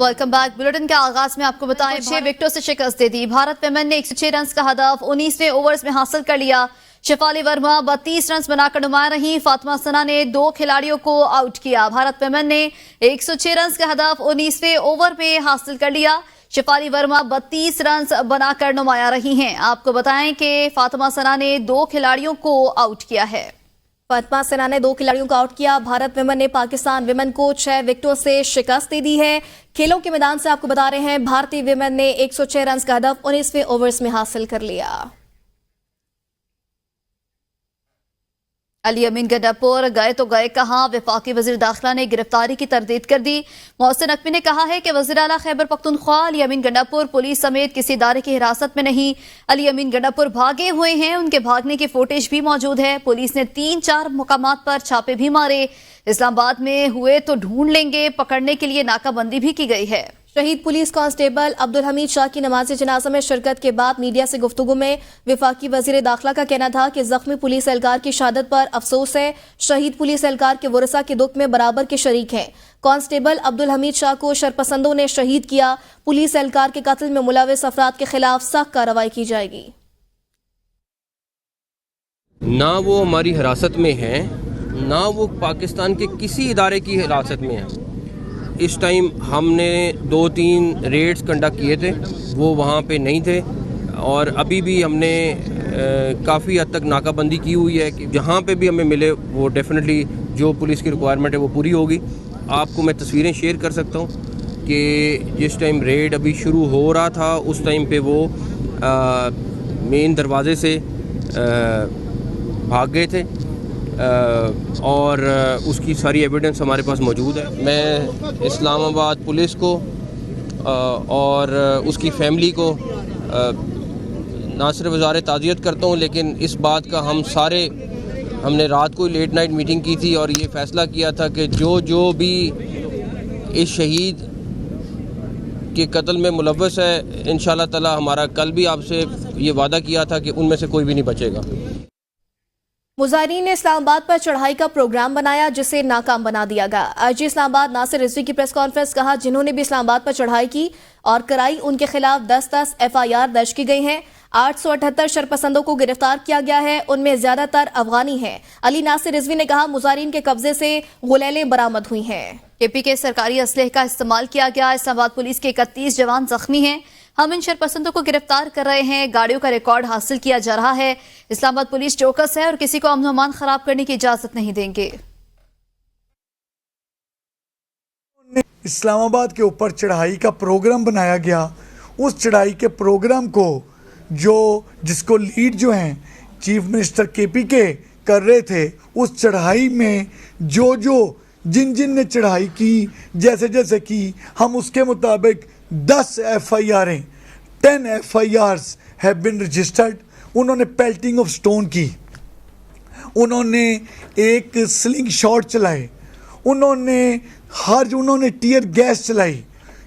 Welcome back. Bulletin के आगाज में आपको बताएं 6 विकेटों से शिकस्त दे दी। भारत वुमेन ने 106 रन का हदफ 19वें ओवर्स में हासिल कर लिया। शेफाली वर्मा 32 रन बनाकर नुमाया रही। फातिमा सना ने 2 खिलाड़ियों को आउट किया। भारत वुमेन ने 106 रन का हदफ 19वें ओवर में हासिल कर लिया। शेफाली वर्मा 32 रन बनाकर नुमाया रही हैं। आपको बताएं कि फातिमा सना ने 2 खिलाड़ियों को आउट किया है। फातिमा सना ने 2 खिलाड़ियों को आउट किया। भारत विमेन ने पाकिस्तान विमेन को 6 विकेटों से शिकस्त दे दी है। खेलों के मैदान से आपको बता रहे हैं भारतीय विमेन ने 106 रन का हदफ 19वें ओवर्स में हासिल कर लिया। अली अमीन गंडापुर गए तो गए कहां? वफाकी वजीर दाखिला ने गिरफ्तारी की तरदीद कर दी। मोहसिन नकवी ने कहा है कि वजीर आला खैबर पख्तूनख्वा अली अमीन गंडापुर पुलिस समेत किसी इदारे की हिरासत में नहीं। अली अमीन गंडापुर भागे हुए हैं। उनके भागने की फुटेज भी मौजूद है। पुलिस ने 3-4 मुकामात पर छापे भी मारे। इस्लामाबाद में हुए तो ढूंढ लेंगे, पकड़ने के लिए नाकाबंदी भी की गई है। शहीद पुलिस कांस्टेबल अब्दुल हमीद शाह की नमाज जनाजा में शिरकत के बाद मीडिया से गुफ्तगू में वफाकी वजीर दाखिला का कहना था कि जख्मी पुलिस एहलकार की शहादत पर अफसोस है। शहीद पुलिस एहलकार के वरसा के दुख में बराबर के शरीक हैं। कांस्टेबल अब्दुल हमीद शाह को शरपसंदों ने शहीद किया। पुलिस एहलकार के कत्ल में मुलविस अफराद के खिलाफ सख्त कार्रवाई की जाएगी। ना वो हमारी हिरासत में हैं, ना वो पाकिस्तान के किसी इदारे की हिरासत में हैं। इस टाइम हमने 2-3 रेड्स कंडक्ट किए थे, वो वहाँ पे नहीं थे। और अभी भी हमने काफ़ी हद तक नाकाबंदी की हुई है कि जहाँ पे भी हमें मिले वो डेफिनेटली जो पुलिस की रिक्वायरमेंट है वो पूरी होगी। आपको मैं तस्वीरें शेयर कर सकता हूँ कि जिस टाइम रेड अभी शुरू हो रहा था उस टाइम पे वो मेन दरवाज़े से भाग गए थे और उसकी सारी एविडेंस हमारे पास मौजूद है। मैं इस्लामाबाद पुलिस को और उसकी फैमिली को ना सिर्फ वज़ारे ताज़ियत करता हूँ, लेकिन इस बात का हमने रात को लेट नाइट मीटिंग की थी और ये फ़ैसला किया था कि जो भी इस शहीद के कत्ल में मुलव्वस है, इंशाअल्लाह ताला हमारा कल भी आपसे ये वादा किया था कि उनमें से कोई भी नहीं बचेगा। मुजाहिरीन ने इस्लामाबाद पर चढ़ाई का प्रोग्राम बनाया जिसे नाकाम बना दिया गया। आईजी इस्लामाबाद नासिर रिजवी की प्रेस कॉन्फ्रेंस कहा जिन्होंने भी इस्लामाबाद पर चढ़ाई की और कराई उनके खिलाफ 10-10 FIR दर्ज की गई हैं। 878 शरपसंदों को गिरफ्तार किया गया है। उनमें ज्यादातर अफगानी हैं। अली नासिर रिजवी ने कहा मुजाहिरीन के कब्जे से गुलेलें बरामद हुई हैं। KP के सरकारी असलहे का इस्तेमाल किया गया। इस्लामाबाद पुलिस के 31 जवान जख्मी हैं। हम इन शरपसंदों को गिरफ्तार कर रहे हैं। गाड़ियों का रिकॉर्ड हासिल किया जा रहा है। इस्लामाबाद पुलिस चौकस है और किसी को अमन अमान खराब करने की इजाजत नहीं देंगे। इस्लामाबाद के ऊपर चढ़ाई का प्रोग्राम बनाया गया। उस चढ़ाई के प्रोग्राम को जिसको लीड जो हैं चीफ मिनिस्टर KP के कर रहे थे, उस चढ़ाई में जिन ने चढ़ाई की जैसे की हम उसके मुताबिक 10 FIR 10 FIRs have been registered. उन्होंने पेल्टिंग ऑफ स्टोन की, उन्होंने एक स्लिंग शॉट चलाए, उन्होंने टीयर गैस चलाई।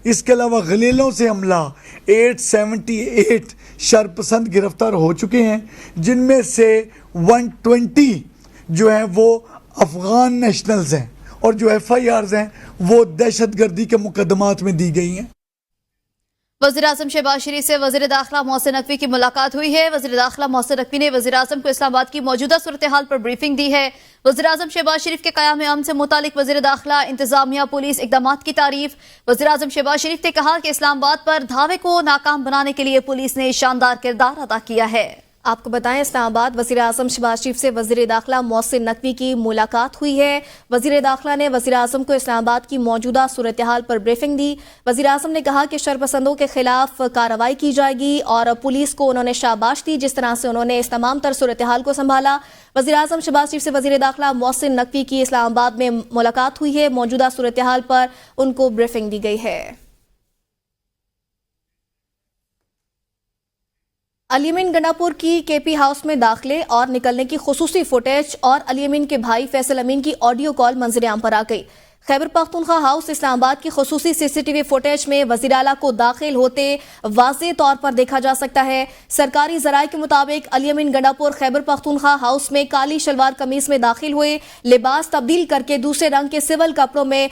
इसके अलावा गलीलों से हमला। 878 शरपसंद गिरफ्तार हो चुके हैं, जिनमें से 120 जो हैं वो अफगान नेशनल्स हैं और जो FIRs हैं वो दहशतगर्दी के मुकदमात में दी गई हैं। वज़ीर आज़म शहबाज शरीफ से वज़ीर दाखिला मोहसिन नकवी की मुलाकात हुई है। वज़ीर दाखिला मोहसिन नकवी ने वज़ीर आज़म को इस्लामाबाद की मौजूदा सूरत हाल पर ब्रीफिंग दी है। वज़ीर आज़म शहबाज शरीफ के क़याम अमन से मुतालिक वज़ीर दाखिला, इंतज़ामिया, पुलिस इक़दामात की तारीफ। वज़ीर आज़म शहबाज शरीफ ने कहा कि इस्लामाबाद पर धावे को नाकाम बनाने के लिए पुलिस ने शानदार किरदार अदा किया है। आपको बताएं इस्लामाबाद वज़ीर आज़म शहबाज शरीफ से वज़ीर दाखिला मोहसिन नकवी की मुलाकात हुई है। वज़ीर दाखिला ने वज़ीर आज़म को इस्लामाबाद की मौजूदा सूरत हाल पर ब्रीफिंग दी। वज़ीर आज़म ने कहा कि शरपसंदों के खिलाफ कार्रवाई की जाएगी और पुलिस को उन्होंने शाबाश दी जिस तरह से उन्होंने इस तमाम तर सूरत हाल को संभाला। वज़ीर आज़म शहबाज शरीफ से वज़ीर दाखिला मोहसिन नकवी की इस्लामाबाद में मुलाकात हुई है। मौजूदा सूरत हाल पर उनको ब्रीफिंग दी गई है। अली अमीन गंडापुर की KP हाउस में दाखिले और निकलने की खुसूसी फुटेज और अली अमीन के भाई फैसल अमीन की ऑडियो कॉल मंजर आम पर आ गई। खैबर पख्तूनख्वा हाउस इस्लामाबाद की खसूसी सीसीटीवी फुटेज में वज़ीर आला को दाखिल होते वाज़ेह तौर पर देखा जा सकता है। सरकारी ज़राए के मुताबिक अली अमीन गंडापुर खैबर पख्तूनख्वा हाउस में काली शलवार कमीज में दाखिल हुए, लिबास तब्दील करके दूसरे रंग के सिविल कपड़ों में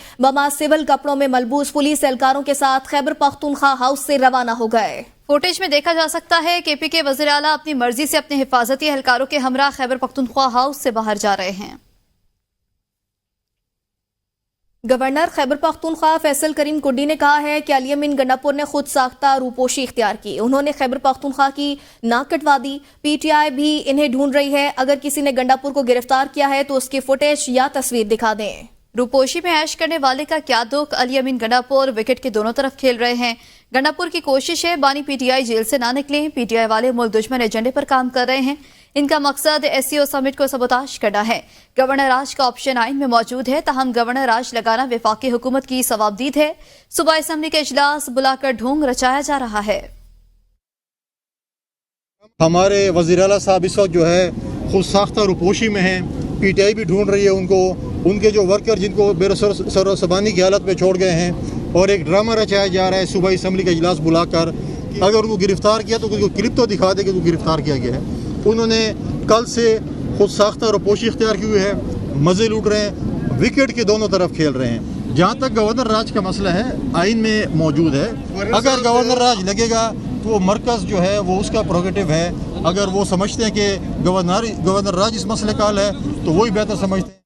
सिविल कपड़ों में मलबूस पुलिस एहलकारों के साथ खैबर पख्तूनख्वा हाउस से रवाना हो गए। फुटेज में देखा जा सकता है केपी के वज़ीर आला अपनी मर्जी से अपने हिफाजती एहलकारों के हमरा खैबर पख्तूनख्वा हाउस से बाहर जा रहे हैं। गवर्नर खैबर पख्तूनख्वा फैसल करीम कुड्डी ने कहा है कि अली अमीन गंडापुर ने खुद साख्ता रूपोशी इख्तियार की। उन्होंने खैबर पख्तूनख्वा की नाक कटवा दी। पीटीआई भी इन्हें ढूंढ रही है। अगर किसी ने गंडापुर को गिरफ्तार किया है तो उसकी फुटेज या तस्वीर दिखा दें। रूपोशी में ऐश करने वाले का क्या दुख, अली अमीन गंडापुर विकेट के दोनों तरफ खेल रहे हैं। गंडापुर की कोशिश है बानी पीटीआई जेल से ना निकले। पीटीआई वाले मुल्क दुश्मन एजेंडे पर काम कर रहे हैं। इनका मकसद एससीओ समिट को सबोताश करना है। गवर्नर राज का ऑप्शन आइन में मौजूद है, ताहम गवर्नर राज लगाना वफाकी हुकूमत की सवाबदीद है। सूबाई असम्बली का इजलास बुलाकर ढोंग रचाया जा रहा है। हमारे वज़ीर आला साहब इस वक्त जो है खुद साख्ता रूपोशी में हैं। पीटीआई भी ढूंढ रही है उनको, उनके जो वर्कर जिनको बेसरसबानी की हालत में छोड़ गए हैं, और एक ड्रामा रचाया जा रहा है सूबाई असम्बली का इजलास बुलाकर। अगर उनको गिरफ्तार किया तो उनको क्लिप तो दिखा दे कि उनको गिरफ्तार किया गया है। उन्होंने कल से खुद साख्ता रूपोशी इख्तियार की हुई है, मज़े लूट रहे हैं, विकेट के दोनों तरफ खेल रहे हैं। जहाँ तक गवर्नर राज का मसला है, आइन में मौजूद है। अगर गवर्नर राज लगेगा तो वो मरकज़ जो है वो उसका प्रोगेटिव है। अगर वो समझते हैं कि गवर्नर राज इस मसले का हल है तो वही बेहतर समझते हैं।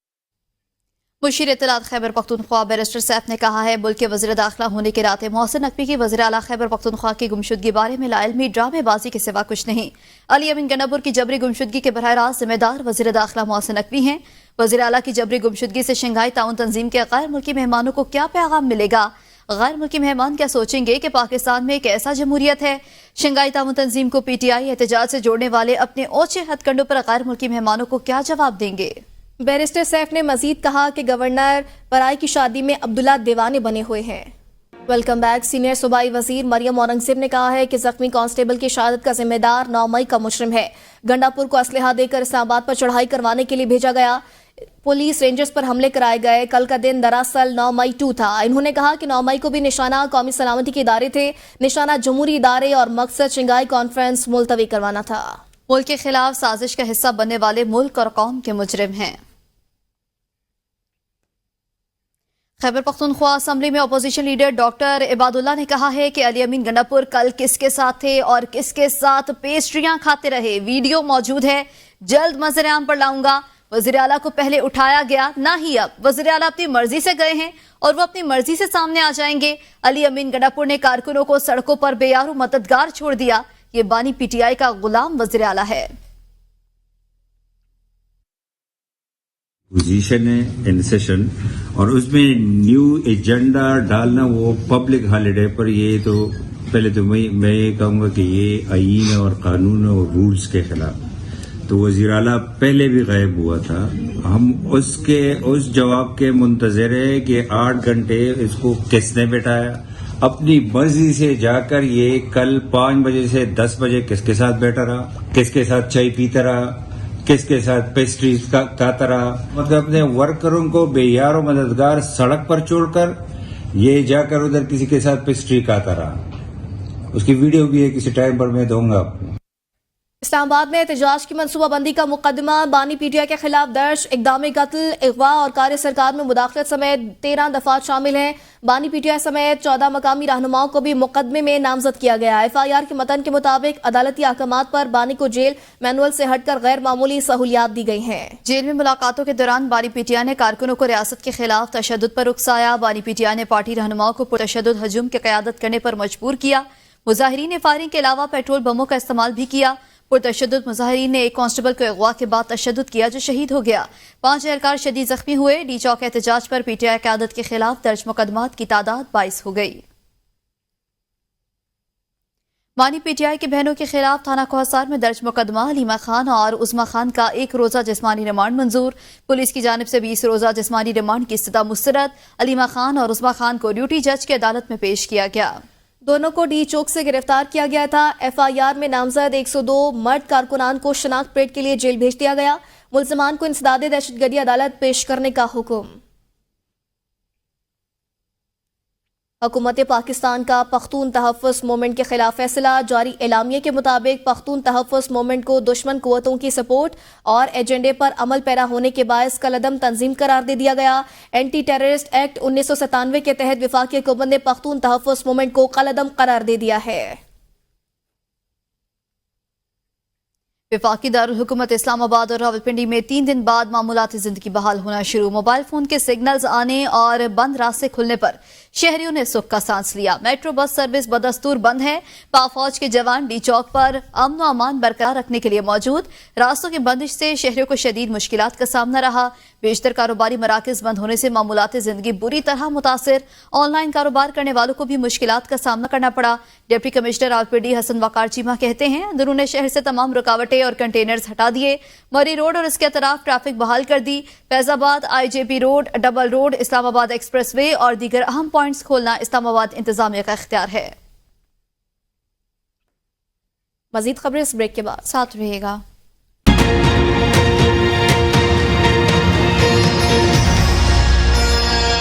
मुशीर इत्तलात खैबर पख्तूनख्वा बैरिस्टर सैफ ने कहा है मुल्क के वज़ीर दाखिला होने के नाते मोहसिन नकवी की वज़ीर आला खैबर पख्तूनख्वा की गुमशुदगी बारे में लाइल्मी ड्रामेबाजी के सिवा कुछ नहीं। अली अमीन गंडापुर की जबरी गुमशुदगी के बरह रास्त जिम्मेदार वज़ीर दाखिला मोहसिन नकवी हैं। वज़ीर आला की जबरी गुमशुदगी से शंघाई ताउन तंजीम के गैर मुल्की मेहमानों को क्या पैगाम मिलेगा? गैर मुल्की मेहमान क्या सोचेंगे कि पाकिस्तान में एक ऐसा जमहूरियत है? शंघाई ताउन तंजीम को पीटीआई एहतजाज से जोड़ने वाले अपने ओछे हथकंडों पर गैर मुल्की मेहमानों को क्या जवाब देंगे? बैरिस्टर सैफ ने मजीद कहा कि गवर्नर पराई की शादी में अब्दुल्ला दीवाने बने हुए हैं। Welcome back. सीनियर सूबाई वजीर मरियम औरंगजेब ने कहा है कि जख्मी कांस्टेबल की शहादत का जिम्मेदार 9 मई का मुजरिम है। गंडापुर को असलहा देकर इस्लामाबाद पर चढ़ाई करवाने के लिए भेजा गया। पुलिस रेंजर्स पर हमले कराए गए। कल का दिन दरअसल 9 मई 2 था। इन्होंने कहा कि 9 मई को भी निशाना कौमी सलामती के इदारे थे, निशाना जमहूरी इदारे और मकसद शंघाई कॉन्फ्रेंस मुलतवी करवाना था। मुल्क के खिलाफ साजिश का हिस्सा बनने वाले मुल्क और कौम के मुजरिम हैं। खैबर पख्तूनख्वा असम्बली में अपोजिशन लीडर डॉक्टर इबादुल्ला ने कहा है कि अली अमीन गंडापुर कल किसके साथ थे और किसके साथ पेस्ट्रियां खाते रहे, वीडियो मौजूद है, जल्द मंजर आम पर लाऊंगा। वज़ीर आला को पहले उठाया गया, ना ही अब। वज़ीर आला अपनी मर्जी से गए हैं और वो अपनी मर्जी से सामने आ जाएंगे। अली अमीन गंडापुर ने कारकुनों को सड़कों पर बेयारू मददगार छोड़ दिया। ये बानी पीटीआई का गुलाम वज़ीर आला है। पोजीशन है इन सेशन, और उसमें न्यू एजेंडा डालना वो पब्लिक हॉलीडे पर, ये तो पहले तो मैं ये कहूँगा कि ये आईन और कानून और रूल्स के खिलाफ। तो वज़ीर आला पहले भी गायब हुआ था। हम उस जवाब के मुंतज़र है कि 8 घंटे इसको किसने बैठाया। अपनी मर्जी से जाकर ये कल 5 बजे से 10 बजे किसके साथ बैठा रहा, किसके साथ चाय पीता रहा, किसके साथ पेस्ट्रीज खाता रहा। मतलब अपने वर्करों को बेयार मददगार सड़क पर छोड़कर ये जाकर उधर किसी के साथ पेस्ट्री खाता रहा। उसकी वीडियो भी है, किसी टाइम पर मैं दूंगा आपको। इस्लामाबाद में एहतजाज की मनसूबाबंदी का मुकदमा बानी पीटीआई के खिलाफ दर्ज। इक़दाम कत्ल, अगवा और कार्य सरकार में मुदाखलत समेत 13 दफात शामिल हैं। बानी पीटीआई समेत 14 मकामी रहनुमाओं को भी मुकदमे में नामजद किया गया। FIR के मतन के मुताबिक अदालती अहकामात पर बानी को जेल मैनुअल से हटकर गैर मामूली सहूलियात दी गई हैं। जेल में मुलाकातों के दौरान बानी पीटीआई ने कारकुनों को रियासत के खिलाफ तशद्दुद पर उकसाया। बानी पीटीआई ने पार्टी रहनुमाओं को पुरतशद्दुद हजूम की क़यादत करने पर मजबूर किया। मुजाहिरीन ने फायरिंग के अलावा पेट्रोल बमों का इस्तेमाल भी किया। पुरतशद्दुद मुजाहिरीन ने एक कांस्टेबल को अगवा के बाद तशद्दुद किया जो शहीद हो गया। 5 एहलकार शदीद जख्मी हुए। डी चौक एहतजाज पर पीटीआई क़यादत के खिलाफ दर्ज मुकदमात की तादाद 22 हो गई। बानी पीटीआई की बहनों के खिलाफ थाना कोहसार में दर्ज मुकदमा। हलीमा खान और उज़मा खान का 1 रोजा जिस्मानी रिमांड मंजूर। पुलिस की जानिब से 20 रोजा जिस्मानी रिमांड की इस्तदा मुस्तरद। हलीमा खान और उज़मा खान को ड्यूटी जज की अदालत में पेश किया गया। दोनों को डी चौक से गिरफ्तार किया गया था। FIR में नामजद 102 मर्द कारकुनान को शनाख्त परेड के लिए जेल भेज दिया गया। मुल्ज़िमान को इंसदाद दहशतगर्दी अदालत पेश करने का हुक्म। حکومت پاکستان کا پختون تحفظ موومنٹ کے خلاف فیصلہ جاری اعلامیے کے مطابق پختون تحفظ موومنٹ کو دشمن قوتوں کی سپورٹ اور ایجنڈے پر عمل پیرا ہونے کے باعث کالعدم تنظیم قرار دے دیا گیا۔ اینٹی ٹیررسٹ ایکٹ 1997 کے تحت وفاقی حکومت نے پختون تحفظ موومنٹ کو کالعدم قرار دے دیا ہے۔ وفاقی دارالحکومت اسلام آباد اور راولپنڈی میں 3 دن بعد معمولات زندگی بحال ہونا شروع۔ موبائل فون کے سگنلز آنے اور بند راستے کھلنے پر شہریوں نے سکھ کا سانس لیا۔ میٹرو بس سروس بدستور بند ہے۔ پاک فوج کے جوان ڈی چوک پر امن و امان برقرار رکھنے کے لیے موجود۔ راستوں کی بندش سے شہریوں کو شدید مشکلات کا سامنا رہا۔ بیشتر کاروباری مراکز بند ہونے سے معمولات زندگی بری طرح متاثر۔ آن لائن کاروبار کرنے والوں کو بھی مشکلات کا سامنا کرنا پڑا۔ ڈپٹی کمشنر راولپنڈی حسن وقار چیمہ کہتے ہیں اندرون شہر سے تمام رکاوٹیں اور کنٹینرز ہٹا دیے۔ مری روڈ اور اس کے اطراف ٹریفک بحال کر دی۔ فیض آباد آئی جے پی روڈ، ڈبل روڈ، اسلام آباد ایکسپریس وے اور دیگر اہم پوائنٹس کھولنا اسلام آباد انتظامیہ کا اختیار ہے۔ مزید خبریں اس بریک کے بعد ساتھ رہیے گا۔